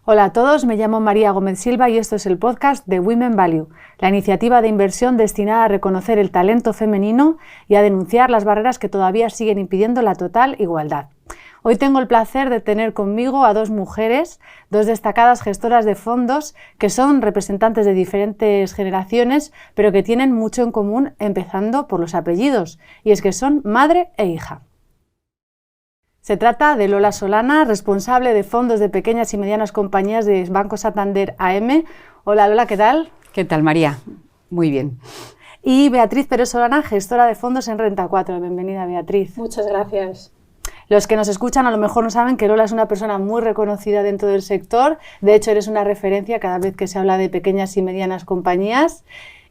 Hola a todos, me llamo María Gómez Silva y esto es el podcast de Women Value, la iniciativa de inversión destinada a reconocer el talento femenino y a denunciar las barreras que todavía siguen impidiendo la total igualdad. Hoy tengo el placer de tener conmigo a dos mujeres, dos destacadas gestoras de fondos que son representantes de diferentes generaciones, pero que tienen mucho en común, empezando por los apellidos, y es que son madre e hija. Se trata de Lola Solana, responsable de fondos de pequeñas y medianas compañías de Banco Santander AM. Hola Lola, ¿qué tal? ¿Qué tal, María? Muy bien. Y Beatriz Pérez Solana, gestora de fondos en Renta 4. Bienvenida, Beatriz. Muchas gracias. Los que nos escuchan a lo mejor no saben que Lola es una persona muy reconocida dentro del sector. De hecho, eres una referencia cada vez que se habla de pequeñas y medianas compañías.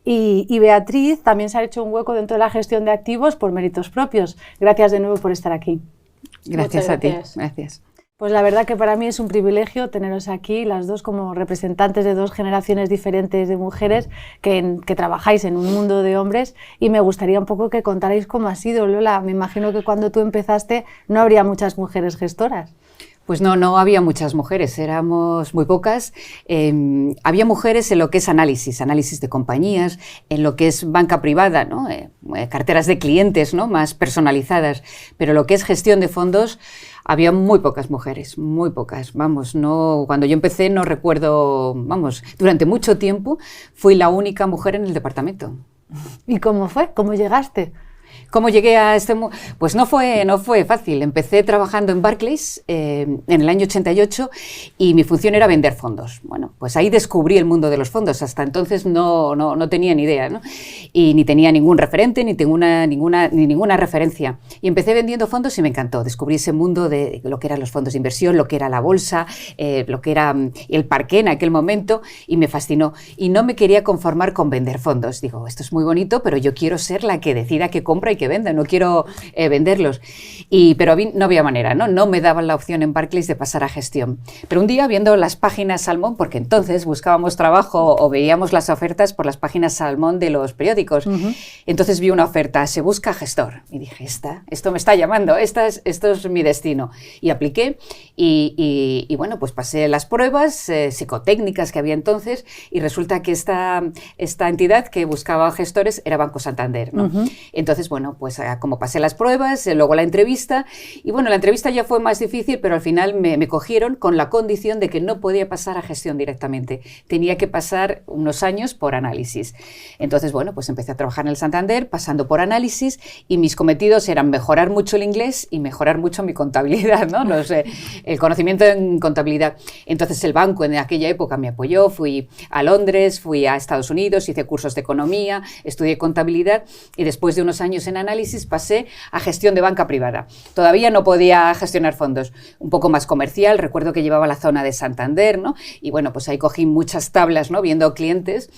Y Beatriz también se ha hecho un hueco dentro de la gestión de activos por méritos propios. Gracias de nuevo por estar aquí. Gracias a ti. Gracias. Pues la verdad que para mí es un privilegio teneros aquí, las dos como representantes de dos generaciones diferentes de mujeres que trabajáis en un mundo de hombres, y me gustaría un poco que contarais cómo ha sido. Lola, me imagino que cuando tú empezaste no habría muchas mujeres gestoras. Pues no había muchas mujeres, éramos muy pocas. Había mujeres en lo que es análisis de compañías, en lo que es banca privada, ¿no? Carteras de clientes, ¿no? Más personalizadas, pero lo que es gestión de fondos había muy pocas mujeres, muy pocas. Vamos, cuando yo empecé no recuerdo, durante mucho tiempo fui la única mujer en el departamento. ¿Y cómo fue? ¿Cómo llegaste? ¿Cómo llegué a este mundo? Pues no fue fácil. Empecé trabajando en Barclays en el año 88 y mi función era vender fondos. Bueno, pues ahí descubrí el mundo de los fondos. Hasta entonces no tenía ni idea, ¿no? Y ni tenía ningún referente, ni ninguna referencia. Y empecé vendiendo fondos y me encantó. Descubrí ese mundo de lo que eran los fondos de inversión, lo que era la bolsa, lo que era el parqué en aquel momento, y me fascinó. Y no me quería conformar con vender fondos. Digo, esto es muy bonito, pero yo quiero ser la que decida qué compra y que venda, no quiero venderlos. Pero no había manera, ¿no? Me daban la opción en Barclays de pasar a gestión. Pero un día, viendo las páginas Salmón, porque entonces buscábamos trabajo o veíamos las ofertas por las páginas Salmón de los periódicos, entonces vi una oferta, se busca gestor, y dije, esto me está llamando, esto es mi destino. Y apliqué y bueno, pues pasé las pruebas psicotécnicas que había entonces, y resulta que esta entidad que buscaba gestores era Banco Santander, ¿no? Entonces, bueno, pues como pasé las pruebas, luego la entrevista, y bueno, la entrevista ya fue más difícil, pero al final me cogieron con la condición de que no podía pasar a gestión directamente, tenía que pasar unos años por análisis. Entonces, bueno, pues empecé a trabajar en el Santander, pasando por análisis, y mis cometidos eran mejorar mucho el inglés y mejorar mucho mi contabilidad, ¿no? El conocimiento en contabilidad. Entonces el banco en aquella época me apoyó, fui a Londres, fui a Estados Unidos, hice cursos de economía, estudié contabilidad, y después de unos años en análisis pasé a gestión de banca privada. Todavía no podía gestionar fondos, un poco más comercial. Recuerdo que llevaba la zona de Santander, ¿no? Y bueno, pues ahí cogí muchas tablas, ¿no? Viendo clientes.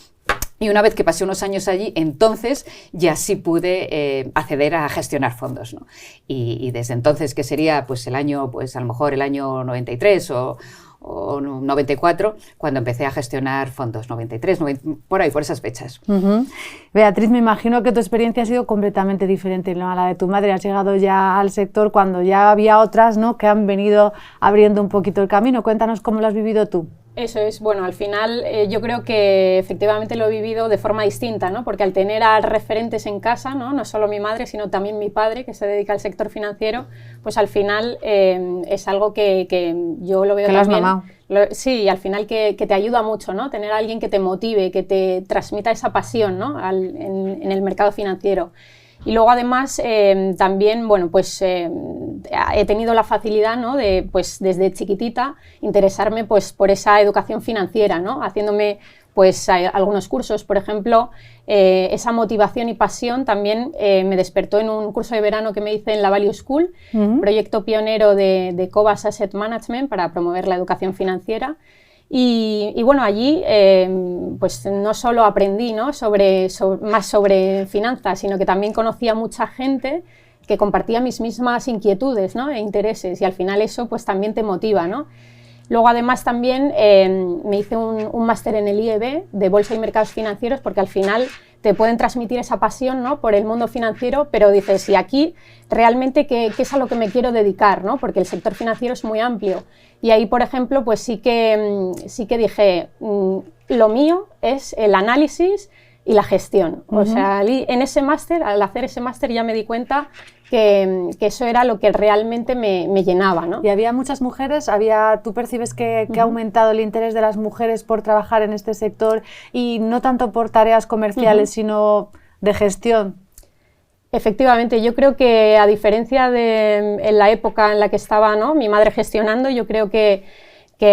Y una vez que pasé unos años allí, entonces ya sí pude acceder a gestionar fondos, ¿no? Y desde entonces, que sería pues el año, pues a lo mejor el año 93 o 94, cuando empecé a gestionar fondos, 93, por ahí, por esas fechas. Beatriz, me imagino que tu experiencia ha sido completamente diferente, ¿no?, a la de tu madre. Has llegado ya al sector cuando ya había otras, ¿no?, que han venido abriendo un poquito el camino. Cuéntanos cómo lo has vivido tú. Eso es, bueno, al final yo creo que efectivamente lo he vivido de forma distinta, ¿no? Porque al tener a referentes en casa, no solo mi madre, sino también mi padre, que se dedica al sector financiero, pues al final es algo que yo lo veo que también. Lo has mamado. Sí, al final que te ayuda mucho, ¿no? Tener a alguien que te motive, que te transmita esa pasión, ¿no? en el mercado financiero. Y luego además también, bueno, pues he tenido la facilidad, ¿no?, de, pues desde chiquitita, interesarme pues por esa educación financiera, ¿no? Haciéndome pues algunos cursos. Por ejemplo, esa motivación y pasión también me despertó en un curso de verano que me hice en la Value School, proyecto pionero de Cobas Asset Management para promover la educación financiera. Y bueno, allí pues no solo aprendí, ¿no?, más sobre finanzas, sino que también conocí a mucha gente que compartía mis mismas inquietudes, ¿no?, e intereses, y al final eso pues también te motiva, ¿no? Luego además también me hice un máster en el IEB de Bolsa y Mercados Financieros, porque al final te pueden transmitir esa pasión, ¿no?, por el mundo financiero, pero dices, ¿y aquí realmente qué es a lo que me quiero dedicar?, ¿no?, porque el sector financiero es muy amplio. Y ahí, por ejemplo, pues sí que dije, lo mío es el análisis y la gestión. O sea, en ese máster, al hacer ese máster, ya me di cuenta que eso era lo que realmente me llenaba, ¿no? ¿Y había muchas mujeres? ¿Tú percibes que ha aumentado el interés de las mujeres por trabajar en este sector y no tanto por tareas comerciales, sino de gestión? Efectivamente, yo creo que a diferencia de en la época en la que estaba, ¿no?, mi madre gestionando, yo creo que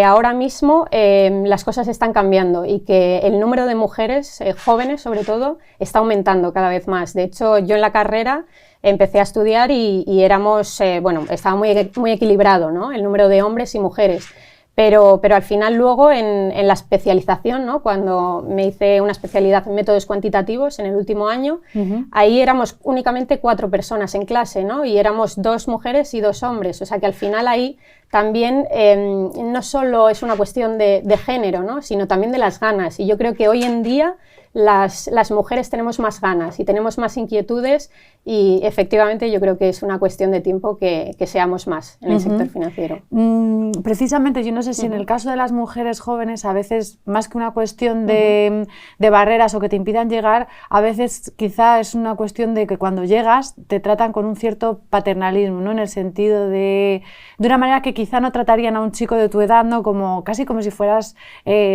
ahora mismo las cosas están cambiando y que el número de mujeres jóvenes, sobre todo, está aumentando cada vez más. De hecho, yo en la carrera empecé a estudiar y éramos, estaba muy equilibrado, ¿no?, el número de hombres y mujeres. Pero al final luego en la especialización, ¿no?, cuando me hice una especialidad en métodos cuantitativos en el último año, ahí éramos únicamente 4 personas en clase, ¿no?, y éramos 2 mujeres y 2 hombres, o sea que al final ahí también no solo es una cuestión de género, ¿no?, sino también de las ganas, y yo creo que hoy en día las mujeres tenemos más ganas y tenemos más inquietudes y efectivamente yo creo que es una cuestión de tiempo que seamos más en el sector financiero. Precisamente, yo no sé si en el caso de las mujeres jóvenes, a veces más que una cuestión de barreras o que te impidan llegar, a veces quizá es una cuestión de que cuando llegas te tratan con un cierto paternalismo, ¿no?, en el sentido de una manera que quizá no tratarían a un chico de tu edad, ¿no?, casi como si fueras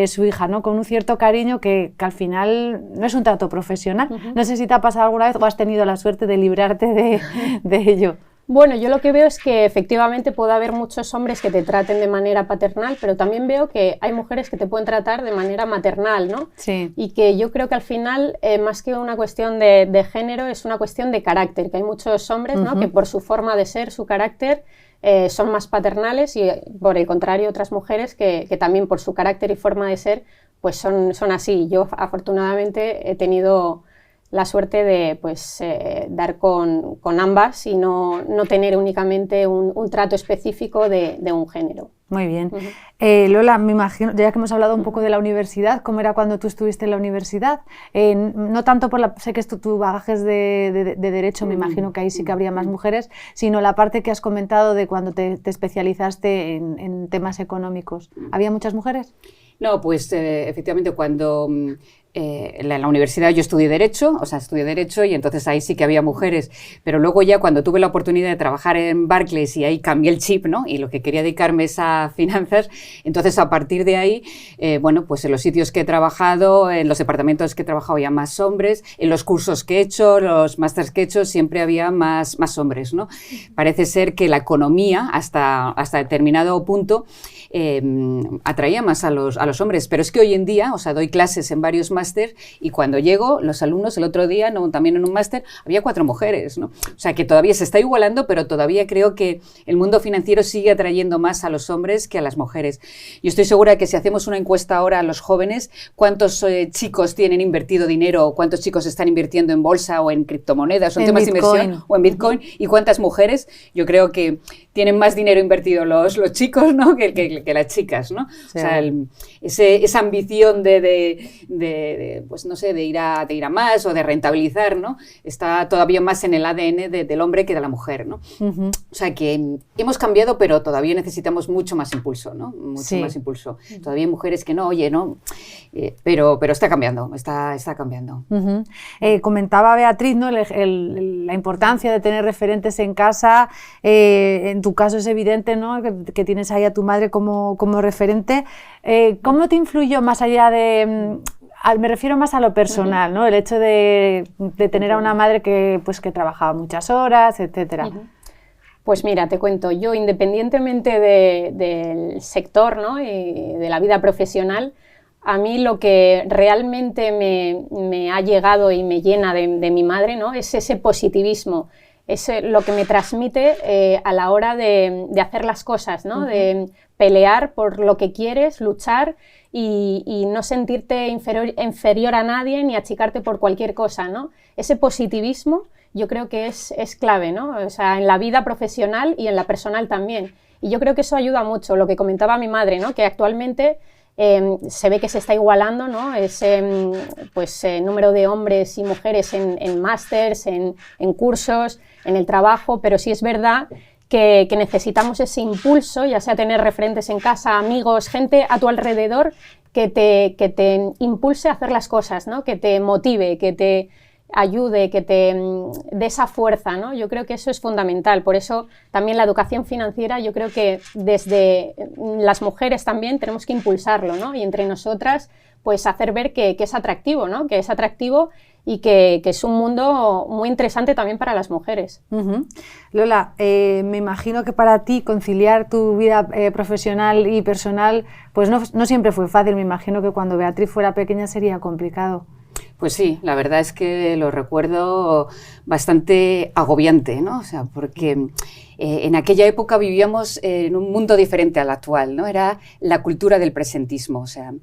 su hija, ¿no?, con un cierto cariño que al final no es un trato profesional. No sé si te ha pasado alguna vez o has tenido la suerte de librarte de ello. Bueno, yo lo que veo es que efectivamente puede haber muchos hombres que te traten de manera paternal, pero también veo que hay mujeres que te pueden tratar de manera maternal, ¿no? Sí. Y que yo creo que al final, más que una cuestión de género, es una cuestión de carácter, que hay muchos hombres, ¿no?, que por su forma de ser, su carácter, son más paternales y por el contrario otras mujeres que también por su carácter y forma de ser pues son así. Yo afortunadamente he tenido la suerte de dar con ambas y no tener únicamente un trato específico de un género. Muy bien. Lola, me imagino, ya que hemos hablado un poco de la universidad, ¿cómo era cuando tú estuviste en la universidad? No tanto sé que tu bagaje es de Derecho, me imagino que ahí sí que habría más mujeres, sino la parte que has comentado de cuando te especializaste en temas económicos. ¿Había muchas mujeres? No, pues efectivamente cuando en la universidad yo estudié Derecho y entonces ahí sí que había mujeres, pero luego ya cuando tuve la oportunidad de trabajar en Barclays y ahí cambié el chip, ¿no?, y lo que quería dedicarme es a finanzas, entonces a partir de ahí, pues en los sitios que he trabajado, en los departamentos que he trabajado ya más hombres, en los cursos que he hecho, los másters que he hecho, siempre había más hombres, ¿no? Parece ser que la economía hasta determinado punto atraía más a los hombres, pero es que hoy en día, doy clases en varios máster y cuando llego, los alumnos el otro día, también en un máster, había 4 mujeres, ¿no? O sea que todavía se está igualando, pero todavía creo que el mundo financiero sigue atrayendo más a los hombres que a las mujeres. Yo estoy segura que si hacemos una encuesta ahora a los jóvenes, ¿cuántos chicos tienen invertido dinero o cuántos chicos están invirtiendo en bolsa o en criptomonedas o en temas de inversión o en Bitcoin? ¿Y cuántas mujeres? Yo creo que tienen más dinero invertido los chicos, ¿no?, que las chicas, ¿no? Sí. O sea, esa ambición pues no sé, de ir a más o de rentabilizar, ¿no?, está todavía más en el ADN del hombre que de la mujer, ¿no? O sea que hemos cambiado, pero todavía necesitamos mucho más impulso, ¿no? Mucho más impulso. Todavía hay mujeres que no, pero está cambiando, está cambiando. Comentaba Beatriz, ¿no?, la importancia de tener referentes en casa. En tu caso es evidente, ¿no?, que tienes ahí a tu madre como referente. ¿Cómo te influyó más allá de... me refiero más a lo personal, ¿no?, el hecho de tener a una madre que trabajaba muchas horas, etcétera? Pues mira, te cuento, yo independientemente del sector, ¿no?, y de la vida profesional, a mí lo que realmente me ha llegado y me llena de mi madre, ¿no?, es ese positivismo, es lo que me transmite a la hora de hacer las cosas, ¿no?, de pelear por lo que quieres, luchar y no sentirte inferior a nadie ni achicarte por cualquier cosa, ¿no? Ese positivismo yo creo que es clave, ¿no? O sea, en la vida profesional y en la personal también. Y yo creo que eso ayuda mucho, lo que comentaba mi madre, ¿no?, que actualmente se ve que se está igualando, ¿no? Ese número de hombres y mujeres en másters, en cursos, en el trabajo, pero sí es verdad que necesitamos ese impulso, ya sea tener referentes en casa, amigos, gente a tu alrededor que te impulse a hacer las cosas, ¿no? Que te motive, que te ayude, que te dé esa fuerza, ¿no? Yo creo que eso es fundamental. Por eso también la educación financiera, yo creo que desde las mujeres también tenemos que impulsarlo, ¿no? Y entre nosotras, pues hacer ver que es atractivo, ¿no? Que es atractivo y que es un mundo muy interesante también para las mujeres. Lola, me imagino que para ti conciliar tu vida profesional y personal, pues no siempre fue fácil. Me imagino que cuando Beatriz fuera pequeña sería complicado. Pues sí, la verdad es que lo recuerdo bastante agobiante, ¿no? O sea, porque en aquella época vivíamos en un mundo diferente al actual, ¿no? Era la cultura del presentismo, o sea,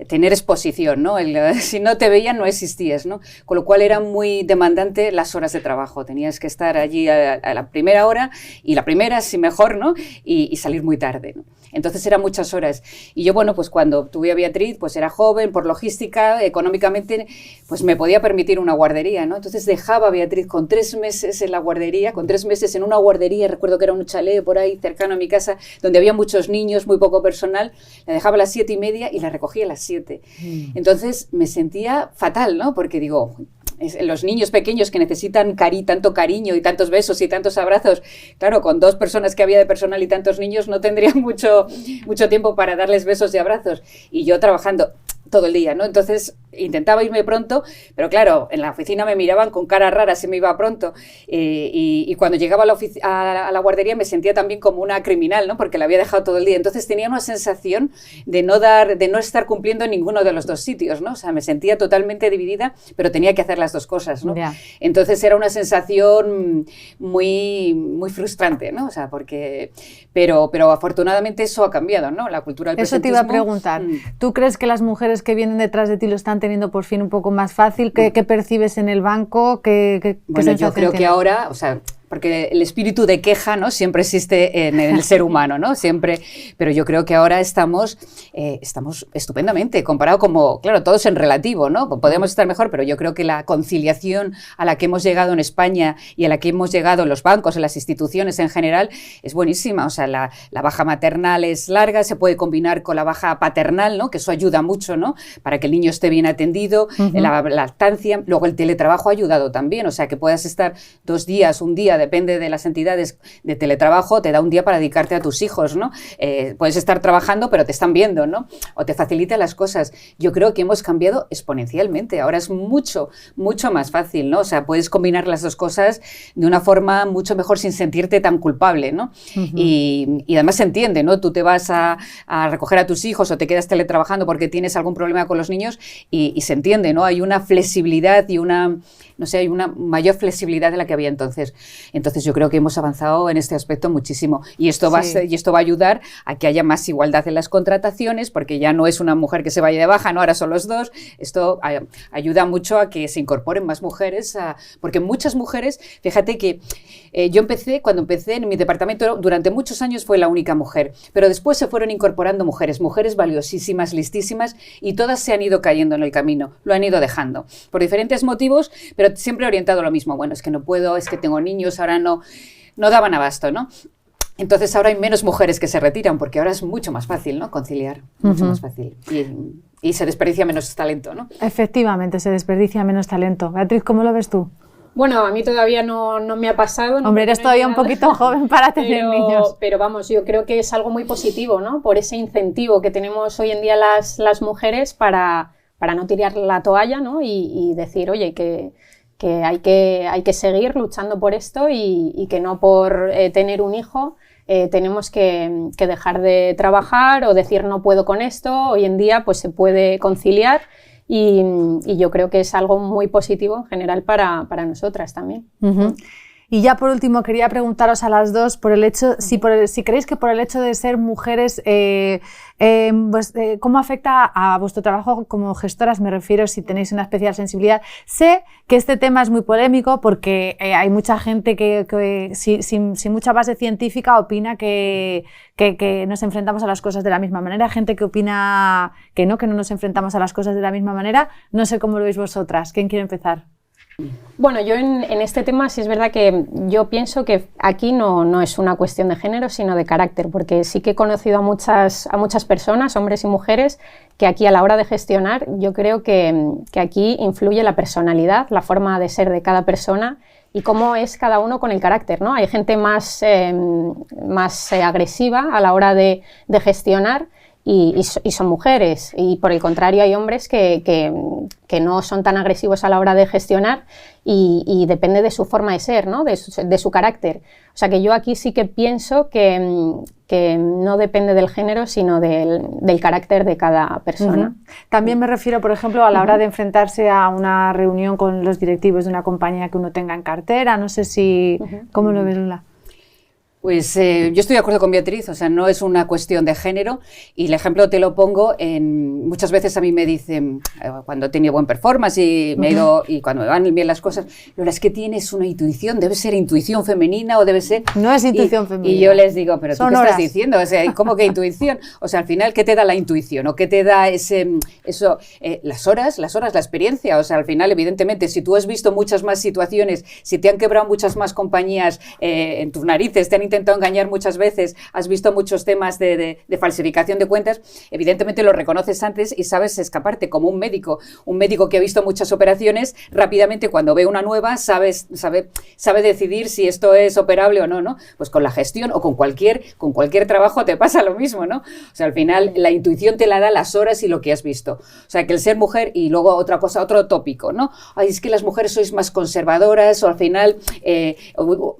tener exposición, ¿no? Si no te veían no existías, ¿no? Con lo cual era muy demandante las horas de trabajo, tenías que estar allí a la primera hora y la primera, si mejor, ¿no? Y salir muy tarde, ¿no? Entonces eran muchas horas. Y yo, bueno, pues cuando tuve a Beatriz, pues era joven, por logística, económicamente, pues me podía permitir una guardería, ¿no? Entonces dejaba a Beatriz con 3 meses en la guardería, con 3 meses en una guardería, recuerdo que era un chalet por ahí cercano a mi casa, donde había muchos niños, muy poco personal, la dejaba a las 7:30 y la recogía a las 7. Entonces me sentía fatal, ¿no? Porque digo, los niños pequeños que necesitan tanto cariño y tantos besos y tantos abrazos, claro, con 2 personas que había de personal y tantos niños no tendría mucho tiempo para darles besos y abrazos. Y yo trabajando todo el día, ¿no? Entonces intentaba irme pronto, pero claro, en la oficina me miraban con cara rara si me iba pronto, y cuando llegaba a la guardería me sentía también como una criminal, ¿no? Porque la había dejado todo el día. Entonces tenía una sensación de no estar cumpliendo en ninguno de los 2 sitios, ¿no? O sea, me sentía totalmente dividida, pero tenía que hacer las 2 cosas, ¿no? Yeah. Entonces era una sensación muy, muy frustrante, ¿no? O sea, pero afortunadamente eso ha cambiado, ¿no? La cultura del presentismo. Eso te iba a preguntar. ¿Tú crees que las mujeres que vienen detrás de ti lo están teniendo por fin un poco más fácil? ¿Qué percibes en el banco? Bueno, yo creo que ahora, o sea, porque el espíritu de queja, ¿no? Siempre existe en el ser humano, ¿no? Siempre, pero yo creo que ahora estamos estupendamente, comparado como, claro, todo es en relativo, ¿no? Podemos estar mejor, pero yo creo que la conciliación a la que hemos llegado en España y a la que hemos llegado en los bancos, en las instituciones en general, es buenísima. O sea, la baja maternal es larga, se puede combinar con la baja paternal, ¿no? Que eso ayuda mucho, ¿no? Para que el niño esté bien atendido, la lactancia, luego el teletrabajo ha ayudado también, o sea, que puedas estar 2 días, un día, depende de las entidades de teletrabajo, te da un día para dedicarte a tus hijos, ¿no? Puedes estar trabajando, pero te están viendo, ¿no? O te facilita las cosas. Yo creo que hemos cambiado exponencialmente. Ahora es mucho, mucho más fácil, ¿no? O sea, puedes combinar las 2 cosas de una forma mucho mejor sin sentirte tan culpable, ¿no? Y además se entiende, ¿no? Tú te vas a recoger a tus hijos o te quedas teletrabajando porque tienes algún problema con los niños y se entiende, ¿no? Hay una flexibilidad y hay una mayor flexibilidad de la que había entonces. Entonces yo creo que hemos avanzado en este aspecto muchísimo y esto va a ayudar a que haya más igualdad en las contrataciones, porque ya no es una mujer que se vaya de baja, ¿no? Ahora son los 2. Esto ayuda mucho a que se incorporen más mujeres, porque muchas mujeres, fíjate que cuando empecé en mi departamento, durante muchos años fue la única mujer, pero después se fueron incorporando mujeres valiosísimas, listísimas, y todas se han ido cayendo en el camino, lo han ido dejando, por diferentes motivos, pero siempre orientado a lo mismo. Bueno, es que no puedo, es que tengo niños, ahora no daban abasto, ¿no? Entonces ahora hay menos mujeres que se retiran, porque ahora es mucho más fácil, ¿no? Conciliar, mucho más fácil. Y se desperdicia menos talento, ¿no? Efectivamente, se desperdicia menos talento. Beatriz, ¿cómo lo ves tú? Bueno, a mí todavía no me ha pasado. Hombre, eres todavía un poquito joven para tener niños. Pero vamos, yo creo que es algo muy positivo, ¿no? Por ese incentivo que tenemos hoy en día las mujeres para no tirar la toalla, ¿no? Y decir, oye, que hay que seguir luchando por esto y que no por tener un hijo tenemos que dejar de trabajar o decir no puedo con esto. Hoy en día pues se puede conciliar y yo creo que es algo muy positivo en general para nosotras también. Y ya por último quería preguntaros a las dos por el hecho, si creéis que por el hecho de ser mujeres, ¿cómo afecta a vuestro trabajo como gestoras? Me refiero si tenéis una especial sensibilidad. Sé que este tema es muy polémico porque hay mucha gente que sin mucha base científica opina que nos enfrentamos a las cosas de la misma manera, gente que opina que no nos enfrentamos a las cosas de la misma manera. No sé cómo lo veis vosotras. ¿Quién quiere empezar? Bueno, yo en este tema sí es verdad que yo pienso que aquí no es una cuestión de género, sino de carácter, porque sí que he conocido a muchas personas, hombres y mujeres, que aquí a la hora de gestionar yo creo que aquí influye la personalidad, la forma de ser de cada persona y cómo es cada uno con el carácter, ¿no? Hay gente más agresiva a la hora de gestionar, y son mujeres, y por el contrario hay hombres que no son tan agresivos a la hora de gestionar y depende de su forma de ser, ¿no? de su carácter. O sea que yo aquí sí que pienso que no depende del género, sino del carácter de cada persona. También me refiero, por ejemplo, a la hora de enfrentarse a una reunión con los directivos de una compañía que uno tenga en cartera. No sé si... ¿Cómo lo ves, Lula? Pues yo estoy de acuerdo con Beatriz, o sea, no es una cuestión de género y el ejemplo te lo pongo muchas veces a mí me dicen, cuando he tenido buen performance y me he ido, y cuando me van bien las cosas, Lola, es que tienes una intuición, debe ser intuición femenina o debe ser... No es intuición femenina. Y yo les digo, pero ¿tú qué horas. estás diciendo? O sea, ¿cómo que intuición? O sea, al final, ¿qué te da la intuición? ¿O qué te da eso? Las horas, la experiencia. O sea, al final, evidentemente, si tú has visto muchas más situaciones, si te han quebrado muchas más compañías en tus narices, te han intentado engañar muchas veces, has visto muchos temas de falsificación de cuentas, evidentemente lo reconoces antes y sabes escaparte, como un médico que ha visto muchas operaciones, rápidamente cuando ve una nueva sabe decidir si esto es operable o no, ¿no? Pues con la gestión o con cualquier trabajo te pasa lo mismo, ¿no? O sea, al final la intuición te la da las horas y lo que has visto. O sea, que el ser mujer, y luego otra cosa, otro tópico, ¿no? Ay, es que las mujeres sois más conservadoras o al final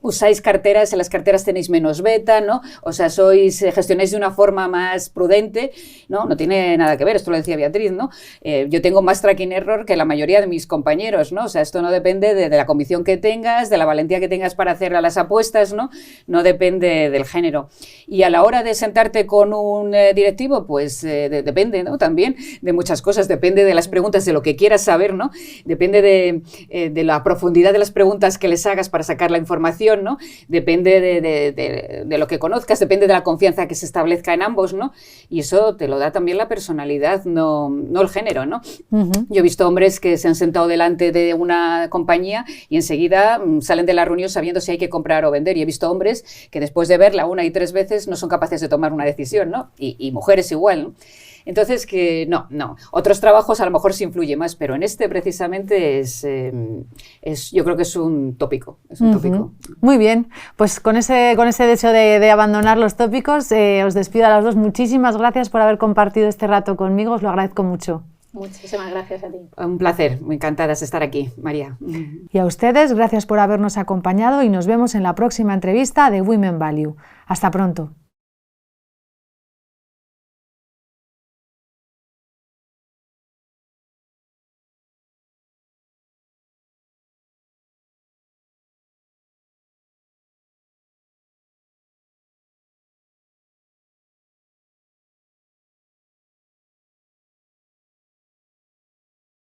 usáis carteras, en las carteras tenéis menos beta, ¿no? O sea, gestionáis de una forma más prudente, ¿no? No tiene nada que ver, esto lo decía Beatriz, ¿no? Yo tengo más tracking error que la mayoría de mis compañeros, ¿no? O sea, esto no depende de la comisión que tengas, de la valentía que tengas para hacer las apuestas, ¿no? No depende del género. Y a la hora de sentarte con un directivo, pues depende, ¿no? También de muchas cosas, depende de las preguntas, de lo que quieras saber, ¿no? Depende de la profundidad de las preguntas que les hagas para sacar la información, ¿no? Depende de lo que conozcas, depende de la confianza que se establezca en ambos, ¿no? Y eso te lo da también la personalidad, no el género, ¿no? Yo he visto hombres que se han sentado delante de una compañía y enseguida salen de la reunión sabiendo si hay que comprar o vender, y he visto hombres que después de verla 1 y 3 veces no son capaces de tomar una decisión, ¿no? Y mujeres igual, ¿no? Entonces, que no. Otros trabajos a lo mejor sí influye más, pero en este precisamente yo creo que es un tópico. Es un tópico. Muy bien, pues con ese deseo de abandonar los tópicos, os despido a las dos. Muchísimas gracias por haber compartido este rato conmigo, os lo agradezco mucho. Muchísimas gracias a ti. Un placer, muy encantadas de estar aquí, María. Y a ustedes, gracias por habernos acompañado y nos vemos en la próxima entrevista de Women Value. Hasta pronto.